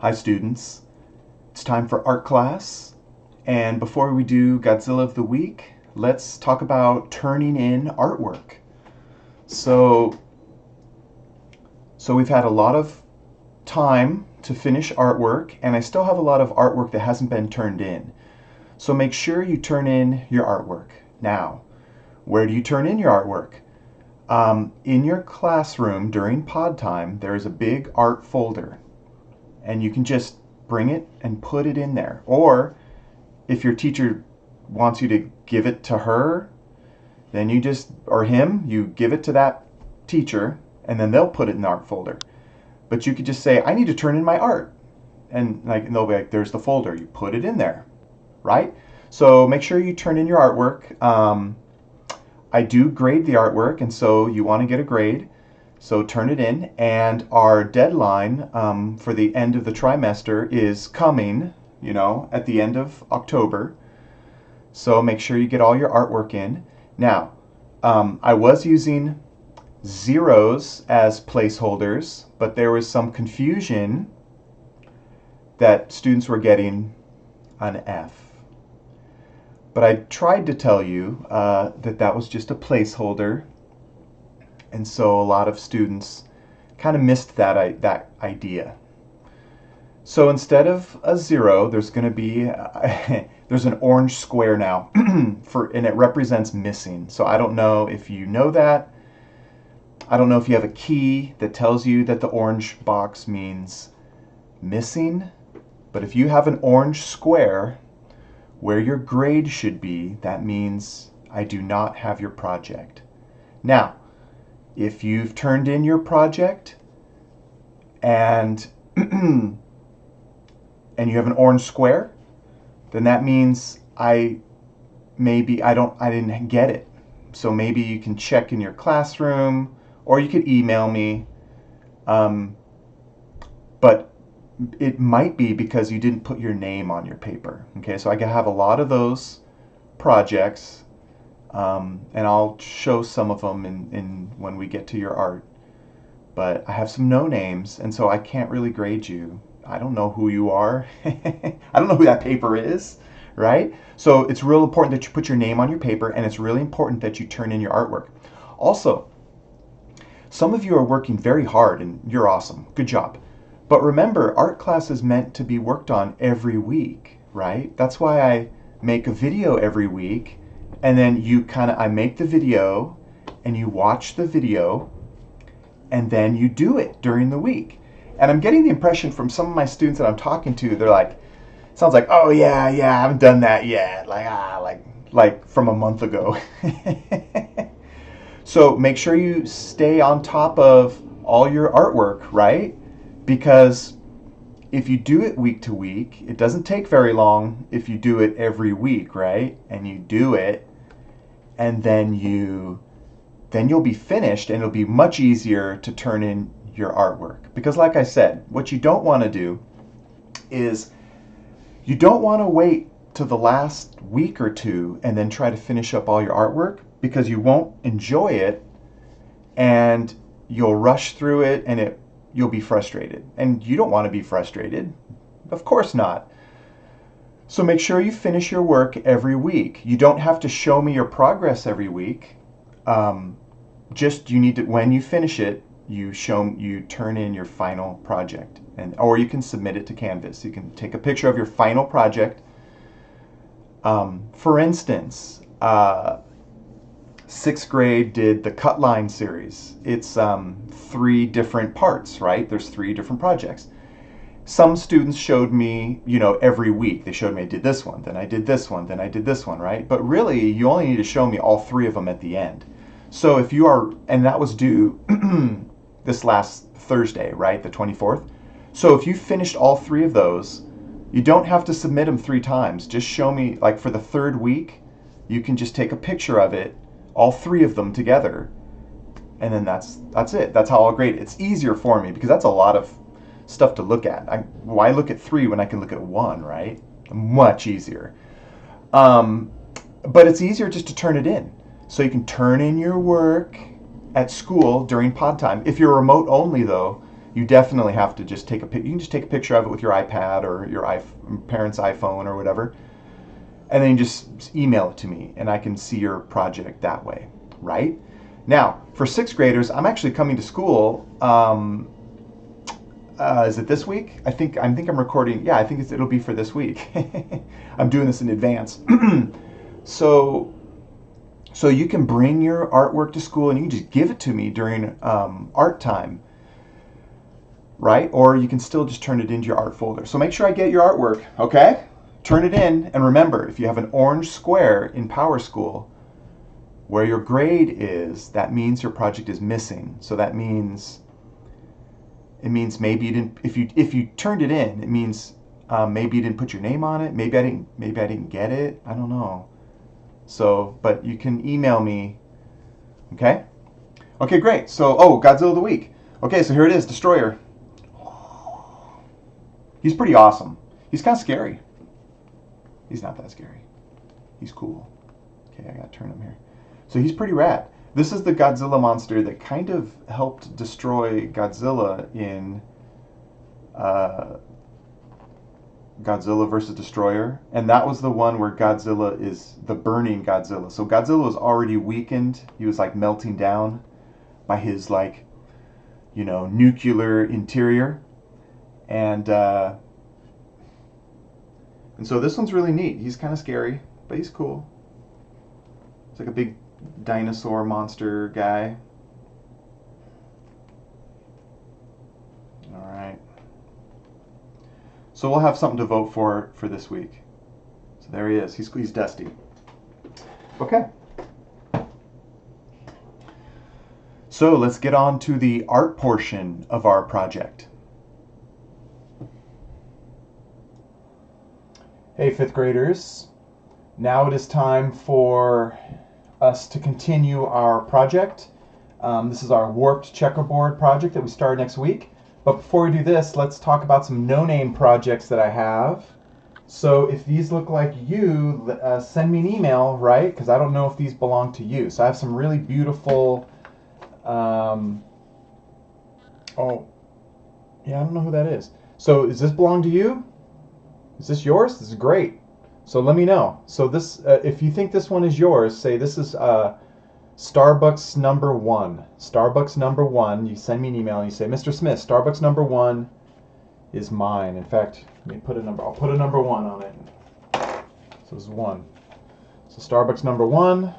Hi students, it's time for art class, and before we do Godzilla of the Week, let's talk about turning in artwork. So, so we've had a lot of time to finish artwork, and I still have a lot of artwork that hasn't been turned in. So make sure you turn in your artwork. Now, where do you turn in your artwork? In your classroom during pod time, there is a big art folder, and you can just bring it and put it in there. Or if your teacher wants you to give it to her, then you just, or him, you give it to that teacher, and then they'll put it in the art folder. But you could just say, I need to turn in my art. And they'll be like, there's the folder. You put it in there, right? So make sure you turn in your artwork. I do grade the artwork, and so you want to get a grade. So turn it in, and our deadline for the end of the trimester is coming, at the end of October. So make sure you get all your artwork in. Now, I was using zeros as placeholders, but there was some confusion that students were getting an F. But I tried to tell you that was just a placeholder, and so a lot of students kind of missed that idea. So instead of a zero, there's going to be there's an orange square now, and it represents missing. So I don't know if you know that. I don't know if you have a key that tells you that the orange box means missing, but if you have an orange square where your grade should be, that means I do not have your project. Now, if you've turned in your project and and you have an orange square, then that means I didn't get it. So maybe you can check in your classroom, or you could email me. But it might be because you didn't put your name on your paper. Okay, so I have a lot of those projects, and I'll show some of them in when we get to your art. But I have some no names, and so I can't really grade you. I don't know who you are. I don't know who that paper is, right? So it's real important that you put your name on your paper, and it's really important that you turn in your artwork. Also, some of you are working very hard, and you're awesome. Good job. But remember, art class is meant to be worked on every week, right? That's why I make a video every week, and then I make the video, and you watch the video, and then you do it during the week. And I'm getting the impression from some of my students that I'm talking to, they're like, sounds like, oh yeah, I haven't done that yet, like from a month ago. So make sure you stay on top of all your artwork, right? Because if you do it week to week, it doesn't take very long if you do it every week, right? And you do it, and then you'll be finished, and it'll be much easier to turn in your artwork. Because like I said, what you don't want to do is you don't want to wait till the last week or two and then try to finish up all your artwork, because you won't enjoy it, and you'll rush through it, and you'll be frustrated. And you don't want to be frustrated. Of course not. So make sure you finish your work every week. You don't have to show me your progress every week. Just you need to, when you finish it, you turn in your final project, or you can submit it to Canvas. You can take a picture of your final project. For instance, 6th grade did the Cut Line series. It's 3 different parts, right? There's 3 different projects. Some students showed me, every week. They showed me I did this one, then I did this one, then I did this one, right? But really, you only need to show me all 3 of them at the end. So if you are, and that was due this last Thursday, right? The 24th. So if you finished all 3 of those, you don't have to submit them 3 times. Just show me, like for the 3rd week, you can just take a picture of it, all 3 of them together, and then that's it. That's how I'll grade it. It's easier for me because that's a lot of stuff to look at. Why look at 3 when I can look at 1, right? Much easier. But it's easier just to turn it in. So you can turn in your work at school during pod time. If you're remote only though, you definitely have to just take a you can just take a picture of it with your iPad or your parents' iPhone or whatever, and then you just email it to me, and I can see your project that way, right? Now, for sixth graders, I'm actually coming to school. Is it this week? I think I'm recording. Yeah, I think it'll be for this week. I'm doing this in advance. So you can bring your artwork to school and you can just give it to me during art time, right? Or you can still just turn it into your art folder. So make sure I get your artwork, okay? Turn it in, and remember, if you have an orange square in Power School where your grade is, that means your project is missing. So that means maybe you didn't. If you turned it in, it means maybe you didn't put your name on it. Maybe I didn't get it. I don't know. So, but you can email me. Okay. Okay, great. So, Godzilla of the week. Okay, so here it is, Destroyer. He's pretty awesome. He's kind of scary. He's not that scary. He's cool. Okay, I gotta turn him here. So he's pretty rad. This is the Godzilla monster that kind of helped destroy Godzilla in Godzilla vs. Destroyer. And that was the one where Godzilla is the burning Godzilla. So Godzilla was already weakened. He was like melting down by his nuclear interior. And so this one's really neat. He's kind of scary, but he's cool. It's like a big dinosaur monster guy. All right. So we'll have something to vote for this week. So there he is. He's Dusty. Okay. So let's get on to the art portion of our project. Hey, fifth graders. Now it is time for us to continue our project. This is our Warped Checkerboard project that we start next week. But before we do this, let's talk about some no-name projects that I have. So if these look like you, send me an email, right? Because I don't know if these belong to you. So I have some really beautiful... I don't know who that is. So does this belong to you? Is this yours? This is great. So let me know. So this, if you think this one is yours, say this is Starbucks number 1. Starbucks number 1. You send me an email and you say, Mr. Smith, Starbucks number 1 is mine. In fact, let me put a number. I'll put a number 1 on it. So this is 1. So Starbucks number 1.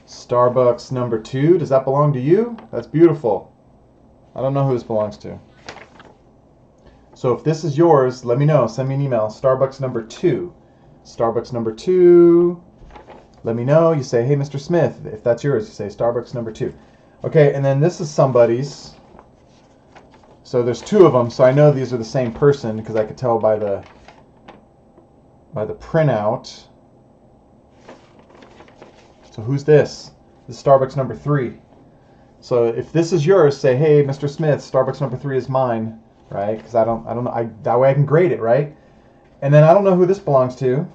Starbucks number 2. Does that belong to you? That's beautiful. I don't know who this belongs to. So if this is yours, let me know. Send me an email. Starbucks number 2. Starbucks number 2. Let me know. You say, hey, Mr. Smith. If that's yours, you say Starbucks number 2. Okay, and then this is somebody's. So there's 2 of them, so I know these are the same person because I could tell by the printout. So who's this? This is Starbucks number 3. So if this is yours, say, hey, Mr. Smith, Starbucks number 3 is mine. Right? Because I don't know. That way I can grade it, right? And then I don't know who this belongs to.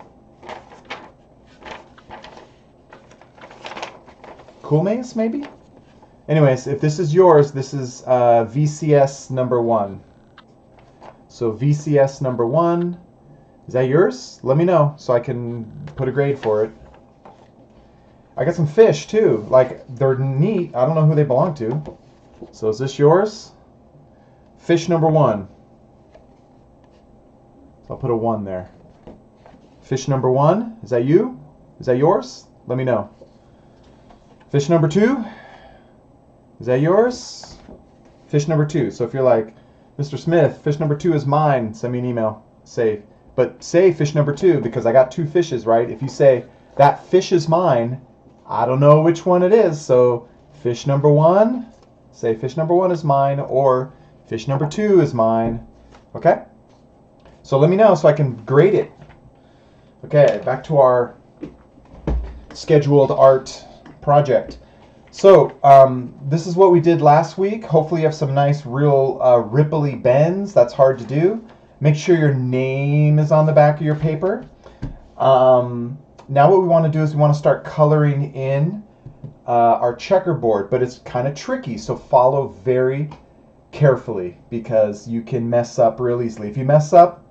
Cool Maze, maybe? Anyways, if this is yours, this is VCS number 1. So VCS number 1. Is that yours? Let me know so I can put a grade for it. I got some fish too. Like, they're neat. I don't know who they belong to. So is this yours? Fish number 1. So I'll put a 1 there. Fish number 1. Is that you? Is that yours? Let me know. Fish number 2. Is that yours? Fish number 2. So if you're like, Mr. Smith, fish number 2 is mine, send me an email. Say fish number 2 because I got 2 fishes, right? If you say that fish is mine, I don't know which one it is. So fish number 1, say fish number 1 is mine, or fish number 2 is mine. Okay? So let me know so I can grade it. Okay, back to our scheduled art project. So this is what we did last week. Hopefully you have some nice real ripply bends. That's hard to do. Make sure your name is on the back of your paper. Now what we want to do is we want to start coloring in our checkerboard, but it's kind of tricky, so follow very carefully because you can mess up real easily. If you mess up,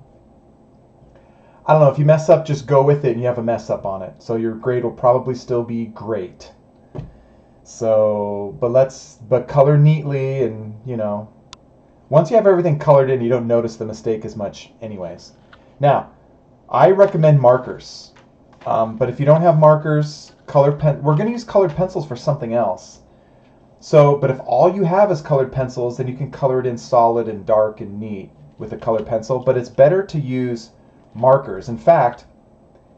I don't know, if you mess up, just go with it and you have a mess up on it. So your grade will probably still be great. So, but color neatly, and once you have everything colored in, you don't notice the mistake as much anyways. Now, I recommend markers. But if you don't have markers, we're going to use colored pencils for something else. So, but if all you have is colored pencils, then you can color it in solid and dark and neat with a colored pencil. But it's better to use markers. In fact,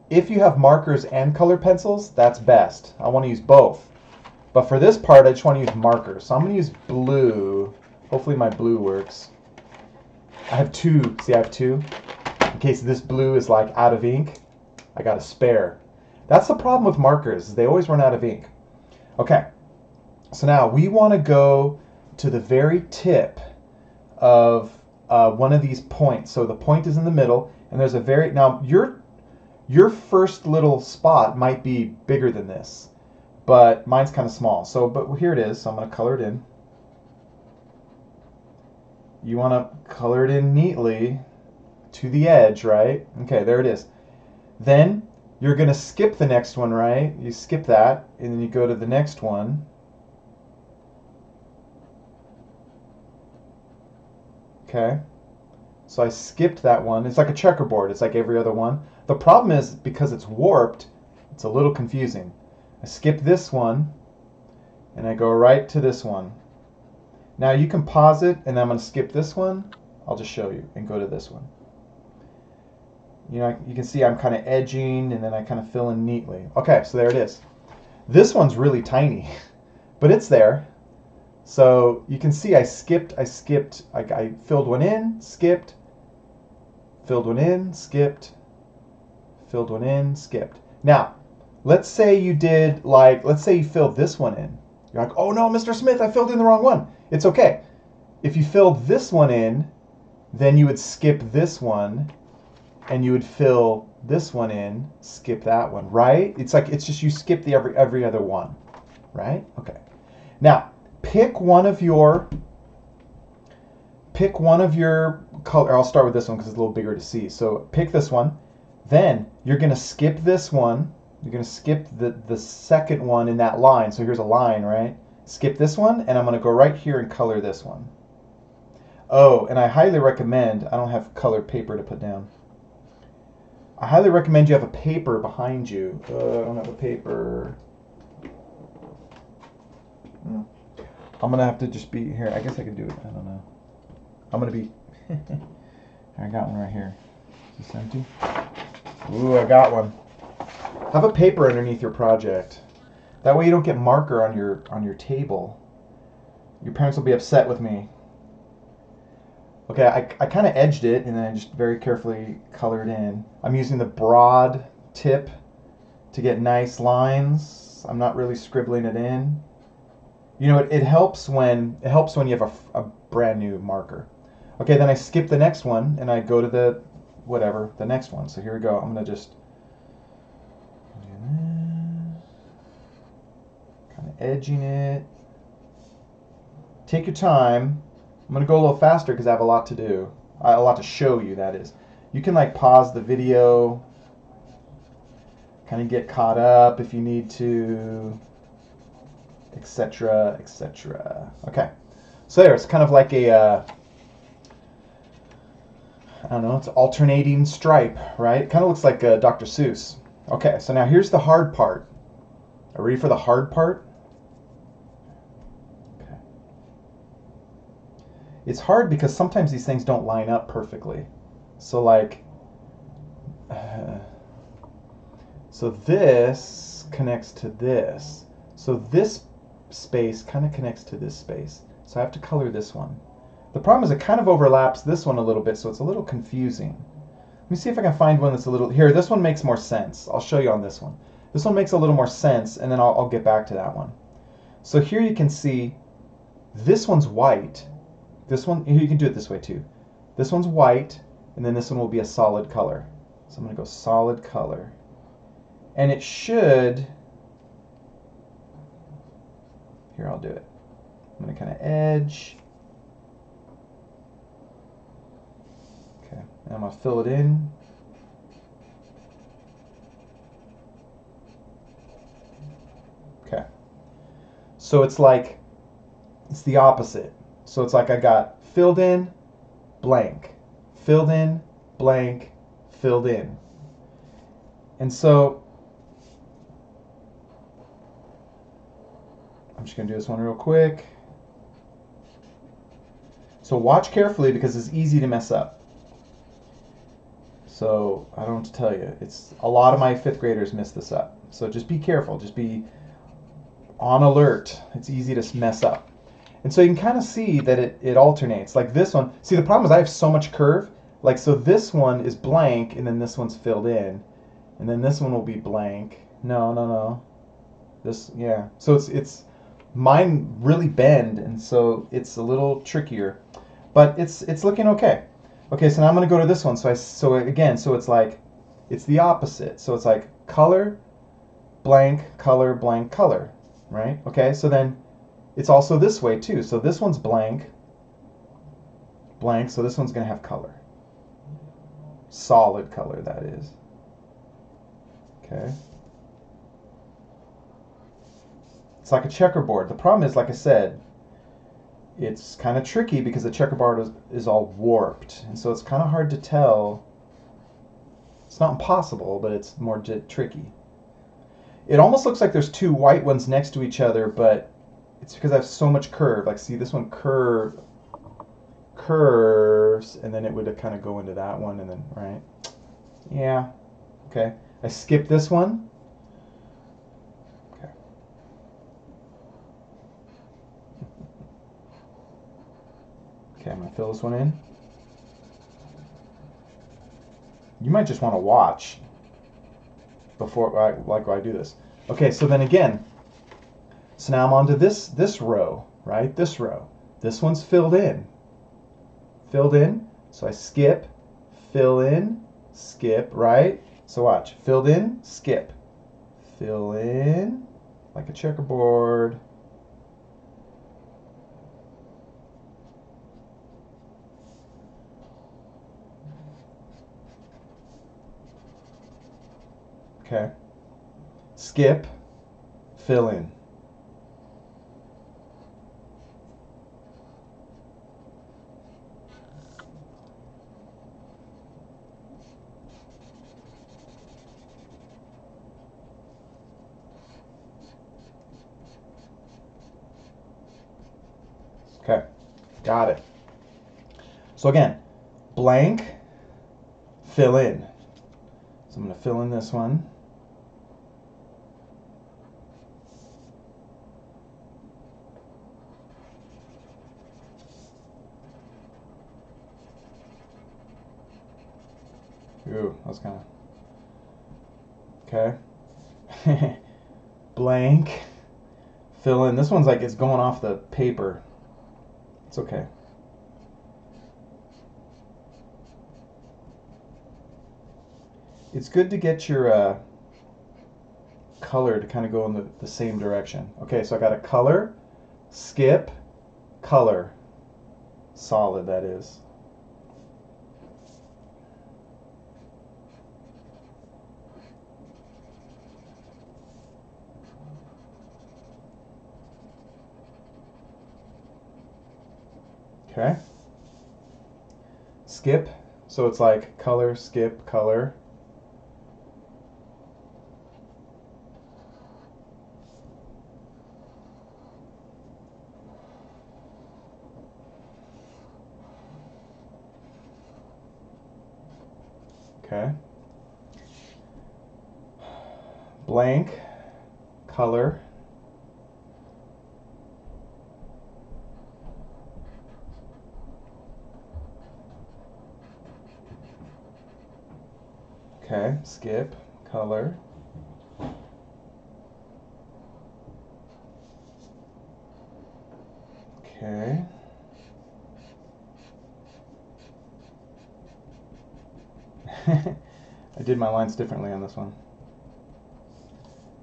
if you have markers and colored pencils, that's best. I want to use both. But for this part, I just want to use markers. So I'm going to use blue. Hopefully my blue works. I have two. See, I have two. In case this blue is like out of ink, I got a spare. That's the problem with markers. They always run out of ink. Okay. So now we want to go to the very tip of one of these points. So the point is in the middle, and there's now your first little spot might be bigger than this, but mine's kind of small. So, but here it is. So I'm going to color it in. You want to color it in neatly to the edge, right? Okay, there it is. Then you're going to skip the next one, right? You skip that, and then you go to the next one. Okay, so I skipped that one. It's like a checkerboard. It's like every other one. The problem is, because it's warped, it's a little confusing. I skip this one, and I go right to this one. Now you can pause it, and I'm going to skip this one. I'll just show you, and go to this one. You can see I'm kind of edging, and then I kind of fill in neatly. Okay, so there it is. This one's really tiny, but it's there. So you can see I filled one in, skipped, filled one in, skipped, filled one in, skipped. Now, let's say you filled this one in. You're like, oh no, Mr. Smith, I filled in the wrong one. It's okay. If you filled this one in, then you would skip this one, and you would fill this one in, skip that one, right? It's just you skip the every other one, right? Okay. Now, pick one of your color. I'll start with this one because it's a little bigger to see. So pick this one. Then you're going to skip this one. You're going to skip the second one in that line. So here's a line, right? Skip this one, and I'm going to go right here and color this one. Oh, and I highly recommend, I don't have colored paper to put down. I highly recommend you have a paper behind you. I don't have a paper. I'm going to have to just be here. I guess I can do it. I don't know. I'm going to be... I got one right here. Is this empty? Ooh, I got one. Have a paper underneath your project. That way you don't get marker on your table. Your parents will be upset with me. Okay, I kind of edged it, and then I just very carefully colored in. I'm using the broad tip to get nice lines. I'm not really scribbling it in. It helps when you have a brand new marker. Okay, then I skip the next one, and I go to the next one. So here we go. I'm going to just kind of edging it. Take your time. I'm going to go a little faster because I have a lot to do. A lot to show you, that is. You can pause the video, kind of get caught up if you need to, etc., etc. Okay, so there, it's kind of like a, I don't know, it's alternating stripe, right? It kind of looks like Dr. Seuss. Okay, so now here's the hard part. Are you ready for the hard part? It's hard because sometimes these things don't line up perfectly. So so this connects to this. So this space kind of connects to this space. So I have to color this one. The problem is it kind of overlaps this one a little bit, so it's a little confusing. Let me see if I can find one that's a little... Here, this one makes more sense. I'll show you on this one. This one makes a little more sense, and then I'll get back to that one. So here you can see this one's white. This one, here you can do it this way too. This one's white, and then this one will be a solid color. So I'm going to go solid color. And it should Here, I'll do it. I'm going to kind of edge. Okay, and I'm going to fill it in. Okay. So it's like, it's the opposite. So it's like I got filled in, blank, filled in, blank, filled in. And so I'm just going to do this one real quick. So watch carefully because it's easy to mess up. So I don't know what to tell you. It's a lot of my fifth graders miss this up. So just be careful. Just be on alert. It's easy to mess up. And so you can kind of see that it alternates. Like this one. See, the problem is I have so much curve. Like, so this one is blank, and then this one's filled in. And then this one will be blank. No. This, yeah. So it's mine really bend, and so it's a little trickier. But it's looking okay. Okay, so now I'm going to go to this one. So it's like, it's the opposite. So it's like color, blank, color, right? Okay, so then it's also this way too. So this one's blank, so this one's going to have color. Solid color, that is. Okay. It's like a checkerboard. The problem is, like I said, it's kind of tricky because the checkerboard is all warped. And so it's kind of hard to tell. It's not impossible, but it's more tricky. It almost looks like there's two white ones next to each other, but it's because I have so much curve. Like, see, this one curves, and then it would kind of go into that one, and then, right? Yeah. Okay. I skipped this one. Okay. Okay, I'm going to fill this one in. You might just want to watch before I do this. Okay, so then again, so now I'm on to this row, right? This row. This one's filled in. Filled in. So I skip, fill in, skip, right? So watch. Filled in, skip. Fill in, like a checkerboard. Okay. Skip, fill in. Okay, got it. So again, blank, fill in. So I'm going to fill in this one. Ooh, that was kind of... Okay. Blank, fill in. This one's like it's going off the paper. It's okay. It's good to get your color to kind of go in the same direction. Okay, so I got a color, skip, color. Solid, that is. Okay. Skip, so it's like color, skip, color. Okay. Blank, color. Okay, skip, color. Okay. I did my lines differently on this one.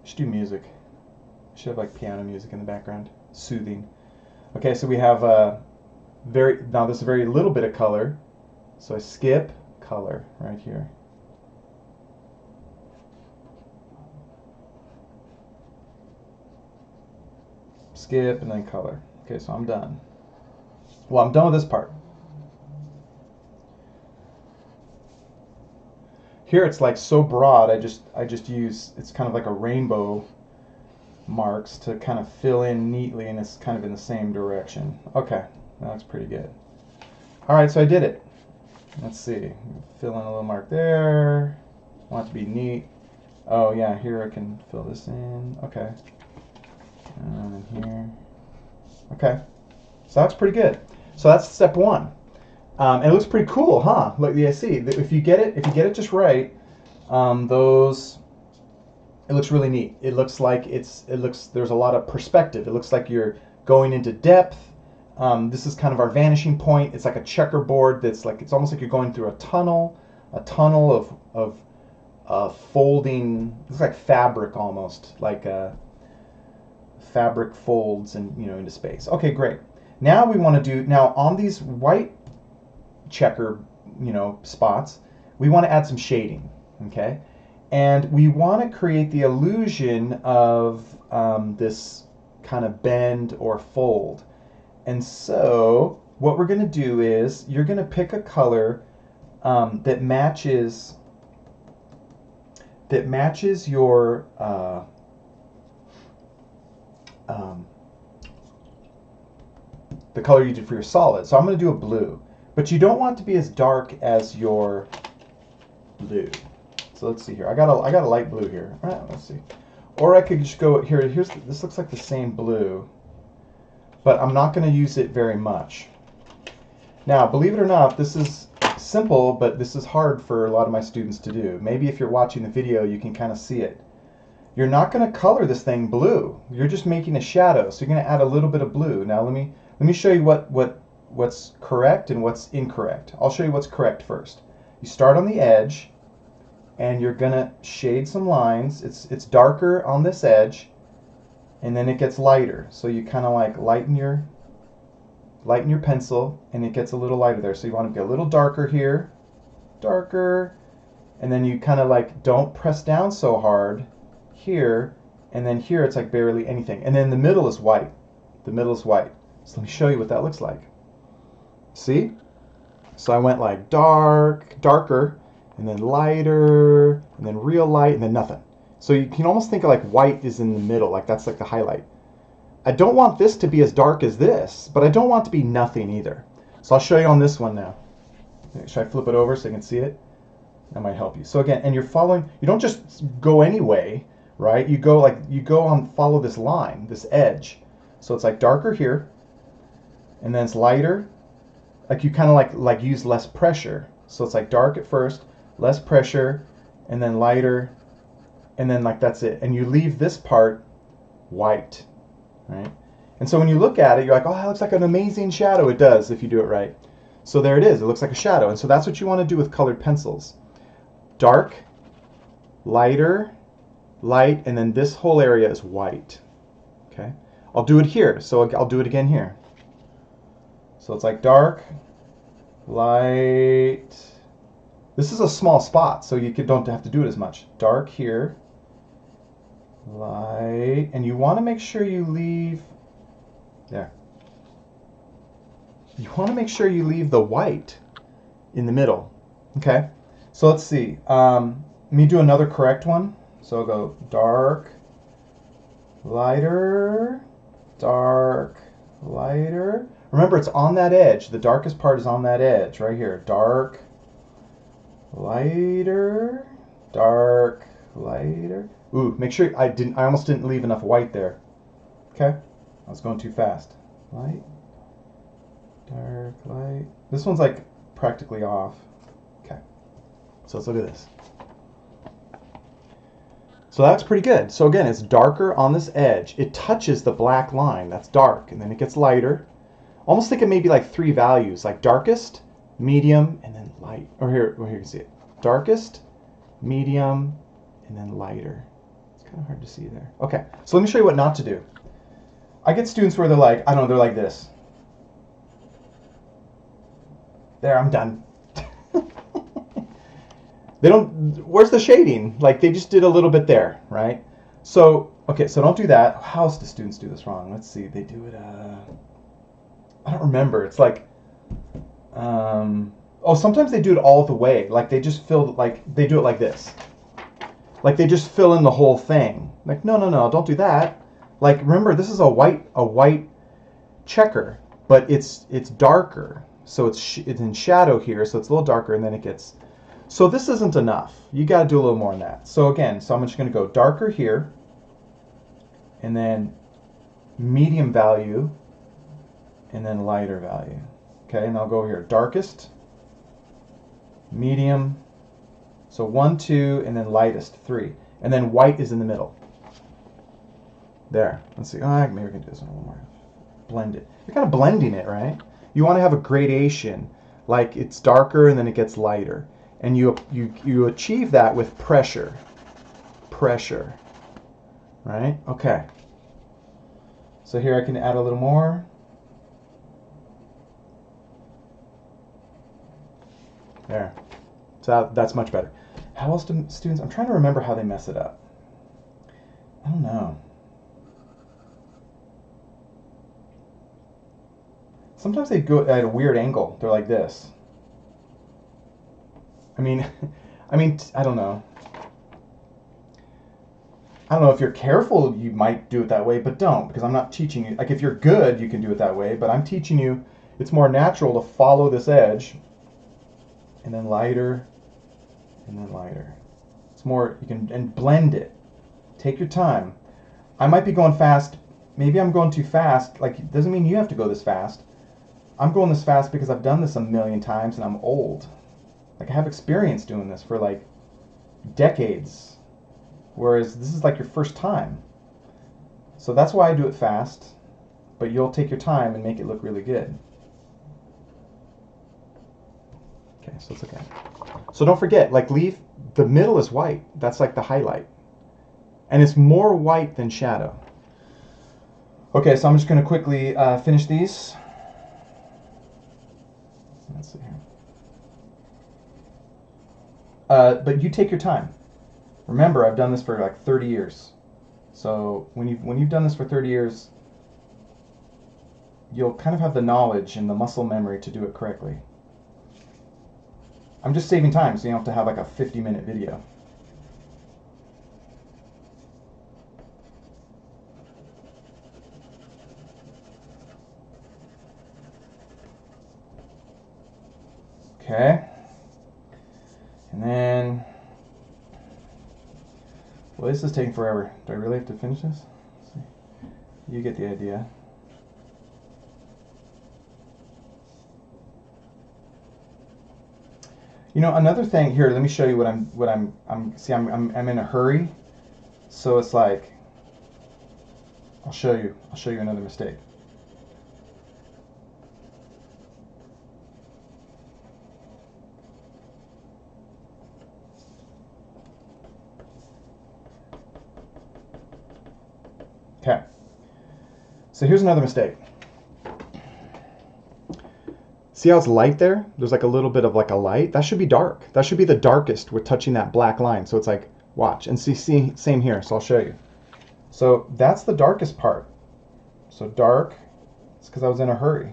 I should do music. I should have like piano music in the background. soothing. Okay, so we have now there's a very little bit of color. So I skip color right here. Skip and then color. Okay, so I'm done. Well, I'm done with this part. Here it's like so broad. I just use, it's kind of like a rainbow marks to kind of fill in neatly, and it's kind of in the same direction. Okay, that's pretty good. All right, so I did it. Let's see. Fill in a little mark there. Want it to be neat. Oh yeah, here I can fill this in. Okay. And then here. Okay. So that's pretty good. So that's step one. And it looks pretty cool, huh? Look, yeah, see, if you get it just right, it looks really neat. It looks like there's a lot of perspective. It looks like you're going into depth. This is kind of our vanishing point. It's like a checkerboard that's like, it's almost like you're going through a tunnel of folding. It's like fabric almost, like fabric folds and into space. Okay, great. Now we want to do, now on these white checker spots, we want to add some shading. Okay, and we want to create the illusion of this kind of bend or fold. And so what we're going to do is you're going to pick a color that matches your the color you did for your solid. So I'm going to do a blue, but you don't want it to be as dark as your blue. So let's see here. I got a light blue here. All right, let's see. Or I could just go here. This looks like the same blue, but I'm not going to use it very much. Now, believe it or not, this is simple, but this is hard for a lot of my students to do. Maybe if you're watching the video, you can kind of see it. You're not going to color this thing blue. You're just making a shadow. So you're going to add a little bit of blue. Now let me show you what's correct and what's incorrect. I'll show you what's correct first. You start on the edge, and you're going to shade some lines. It's darker on this edge, and then it gets lighter. So you kind of like lighten your pencil, and it gets a little lighter there. So you want to get a little darker here, darker, and then you kind of like don't press down so hard here, and then here it's like barely anything. And then the middle is white. The middle is white. So let me show you what that looks like. See? So I went like darker, and then lighter, and then real light, and then nothing. So you can almost think of like white is in the middle, like that's like the highlight. I don't want this to be as dark as this, but I don't want it to be nothing either. So I'll show you on this one now. Should I flip it over so you can see it? That might help you. So again, and you're following, you don't just go any way, right? You go on, follow this line, this edge. So it's like darker here, and then it's lighter. Like you kind of like use less pressure. So it's like dark at first, less pressure, and then lighter, and then like that's it. And you leave this part white, right? And so when you look at it, you're like, oh, that looks like an amazing shadow. It does if you do it right. So there it is. It looks like a shadow. And so that's what you want to do with colored pencils. Dark, lighter, light, and then this whole area is white. Okay? I'll do it here. So I'll do it again here. So it's like dark, light. This is a small spot, so you don't have to do it as much. Dark here, light, and you want to make sure you leave there. You want to make sure you leave the white in the middle. Okay, so let's see. Let me do another correct one. So I'll go dark, lighter, dark, lighter. Remember, it's on that edge. The darkest part is on that edge right here. Dark, lighter, dark, lighter. Ooh, make sure I almost didn't leave enough white there. Okay, I was going too fast. Light, dark, light. This one's like practically off. Okay, so let's look at this. So that's pretty good. So again, it's darker on this edge. It touches the black line. That's dark, and then it gets lighter. Almost think it may be like three values, like darkest, medium, and then light. Or here you can see it. Darkest, medium, and then lighter. It's kind of hard to see there. Okay, so let me show you what not to do. I get students where they're like, I don't know, they're like this. There, I'm done. They don't, where's the shading? Like they just did a little bit there, right? So, okay, so don't do that. How else do students do this wrong? Let's see, they do it, I don't remember. It's like, oh, sometimes they do it all the way. Like they just fill, like they do it like this. Like they just fill in the whole thing. Like, no, no, no, don't do that. Like, remember, this is a white checker, but it's darker. So it's in shadow here, so it's a little darker, and then it gets... So this isn't enough. You got to do a little more than that. So again, so I'm just going to go darker here, and then medium value, and then lighter value. Okay, and I'll go here, darkest, medium, so 1, 2, and then lightest, 3. And then white is in the middle. There. Let's see. Oh, maybe we can do this one a little more. Blend it. You're kind of blending it, right? You want to have a gradation, like it's darker and then it gets lighter. And you achieve that with pressure. Pressure. Right? Okay. So here I can add a little more. There. So that's much better. How else do students... I'm trying to remember how they mess it up. I don't know. Sometimes they go at a weird angle. They're like this. I mean, I don't know. I don't know if you're careful, you might do it that way, but don't, because I'm not teaching you. Like if you're good, you can do it that way, but I'm teaching you it's more natural to follow this edge, and then lighter, and then lighter. It's more, you can, and blend it. Take your time. I might be going fast. Maybe I'm going too fast. Like, it doesn't mean you have to go this fast. I'm going this fast because I've done this a million times and I'm old. Like, I have experience doing this for like decades. Whereas this is like your first time. So that's why I do it fast. But you'll take your time and make it look really good. Okay, so it's okay. So don't forget, like leave, the middle is white. That's like the highlight. And it's more white than shadow. Okay, so I'm just going to quickly finish these. Let's see here. But you take your time. Remember, I've done this for like 30 years. So when you've done this for 30 years, you'll kind of have the knowledge and the muscle memory to do it correctly. I'm just saving time so you don't have to have like a 50-minute video. Okay. And then, well, this is taking forever. Do I really have to finish this? Let's see. You get the idea. You know, another thing here, let me show you what I'm in a hurry. So it's like, I'll show you another mistake. Okay. So here's another mistake. See how it's light there? There's like a little bit of like a light. That should be dark. That should be the darkest. We're touching that black line. So it's like, watch. And see, same here. So I'll show you. So that's the darkest part. So dark, it's because I was in a hurry.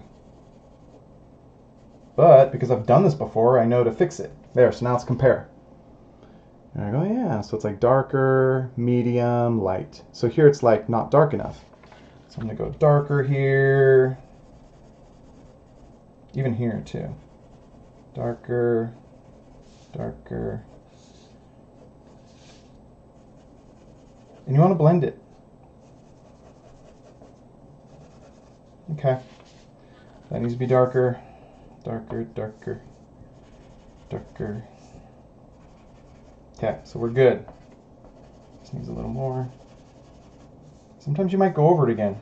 But because I've done this before, I know to fix it. There, so now let's compare. And I go, yeah, so it's like darker, medium, light. So here it's like not dark enough. So I'm gonna go darker here. Even here too. Darker, darker. And you want to blend it. Okay. That needs to be darker, darker, darker, darker. Okay, so we're good. This needs a little more. Sometimes you might go over it again.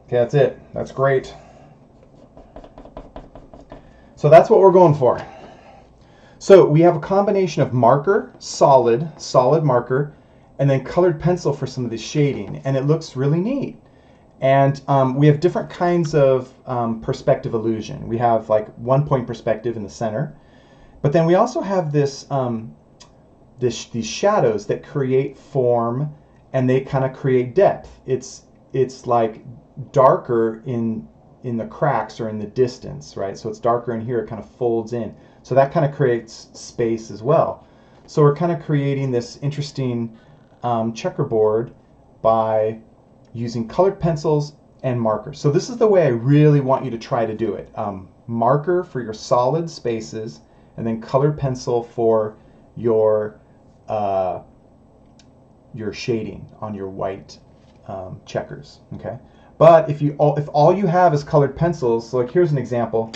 Okay, that's it. That's great. So that's what we're going for. So we have a combination of marker, solid marker, and then colored pencil for some of the shading, and it looks really neat. And we have different kinds of perspective illusion. We have like 1-point perspective in the center, but then we also have this, these shadows that create form, and they kind of create depth. It's like darker in the cracks or in the distance, right? So it's darker in here, it kind of folds in. So that kind of creates space as well. So we're kind of creating this interesting checkerboard by using colored pencils and markers. So this is the way I really want you to try to do it. Marker for your solid spaces, and then colored pencil for your shading on your white checkers. Okay, but if all you have is colored pencils, so like here's an example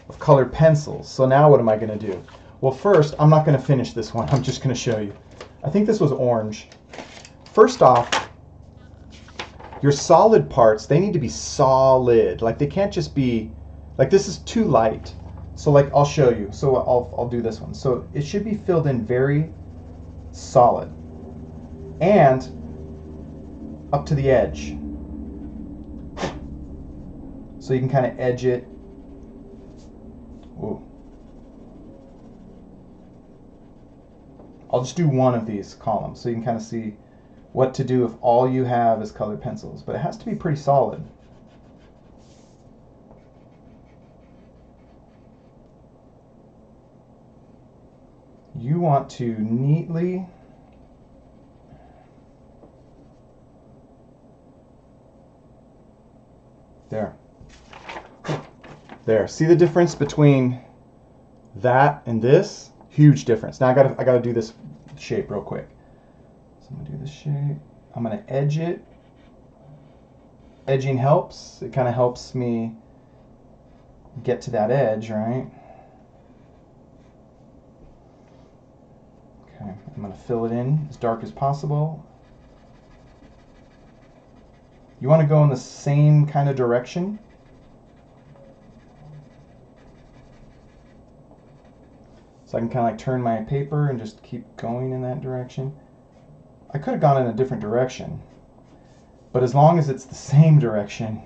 of colored pencils. So now what am I going to do? Well, first I'm not going to finish this one. I'm just going to show you. I think this was orange. First off, your solid parts, they need to be solid. Like they can't just be like, this is too light. So like I'll show you. So I'll do this one. So it should be filled in very solid and up to the edge. So you can kind of edge it. Ooh. I'll just do one of these columns so you can kind of see what to do if all you have is colored pencils, but it has to be pretty solid. You want to neatly there. See the difference between that and this? Huge difference. Now I gotta do this shape real quick. So I'm gonna do this shape. I'm gonna edge it. Edging helps. It kind of helps me get to that edge, right? Okay, I'm gonna fill it in as dark as possible. You want to go in the same kind of direction. So I can kind of like turn my paper and just keep going in that direction. I could have gone in a different direction, but as long as it's the same direction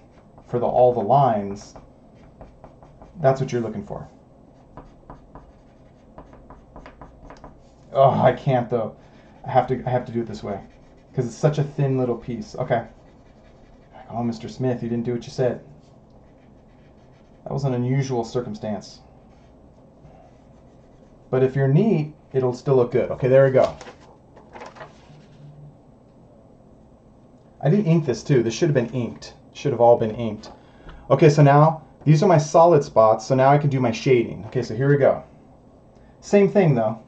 for all the lines, that's what you're looking for. Oh, I can't though. I have to do it this way because it's such a thin little piece. Okay. Oh, Mr. Smith, you didn't do what you said. That was an unusual circumstance. But if you're neat, it'll still look good. Okay, there we go. I didn't ink this too. This should have been inked. Should have all been inked. Okay, so now these are my solid spots. So now I can do my shading. Okay, so here we go. Same thing though.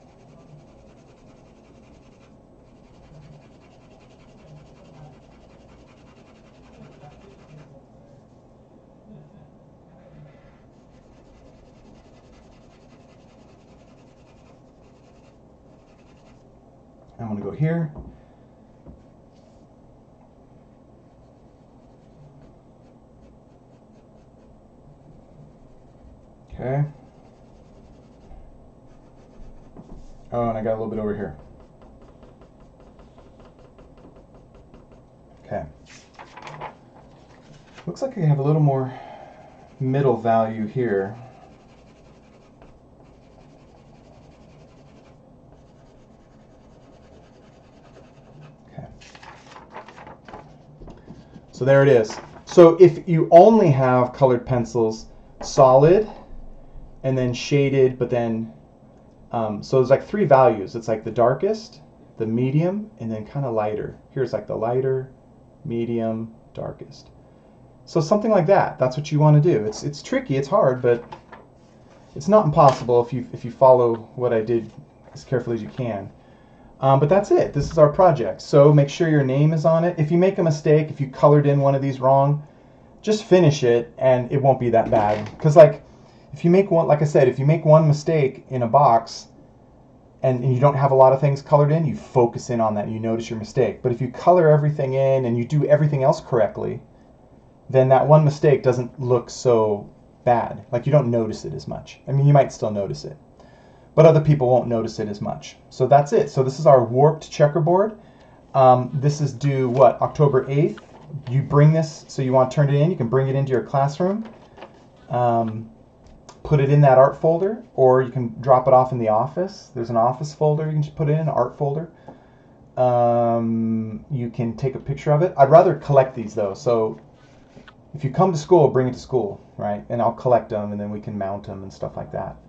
I'm going to go here. Okay. Oh, and I got a little bit over here. Okay. Looks like I have a little more middle value here. So there it is. So if you only have colored pencils, solid, and then shaded, but then, so there's like 3 values. It's like the darkest, the medium, and then kind of lighter. Here's like the lighter, medium, darkest. So something like that. That's what you want to do. It's tricky, it's hard, but it's not impossible if you follow what I did as carefully as you can. But that's it. This is our project. So make sure your name is on it. If you make a mistake, if you colored in one of these wrong, just finish it and it won't be that bad. Because like if you make one, like I said, if you make one mistake in a box and you don't have a lot of things colored in, you focus in on that and you notice your mistake. But if you color everything in and you do everything else correctly, then that one mistake doesn't look so bad. Like you don't notice it as much. I mean, you might still notice it, but other people won't notice it as much. So that's it. So this is our warped checkerboard. This is due, what, October 8th? You bring this, so you want to turn it in, you can bring it into your classroom, put it in that art folder, or you can drop it off in the office. There's an office folder you can just put it in, an art folder. You can take a picture of it. I'd rather collect these though, so if you come to school, bring it to school, right? And I'll collect them, and then we can mount them and stuff like that.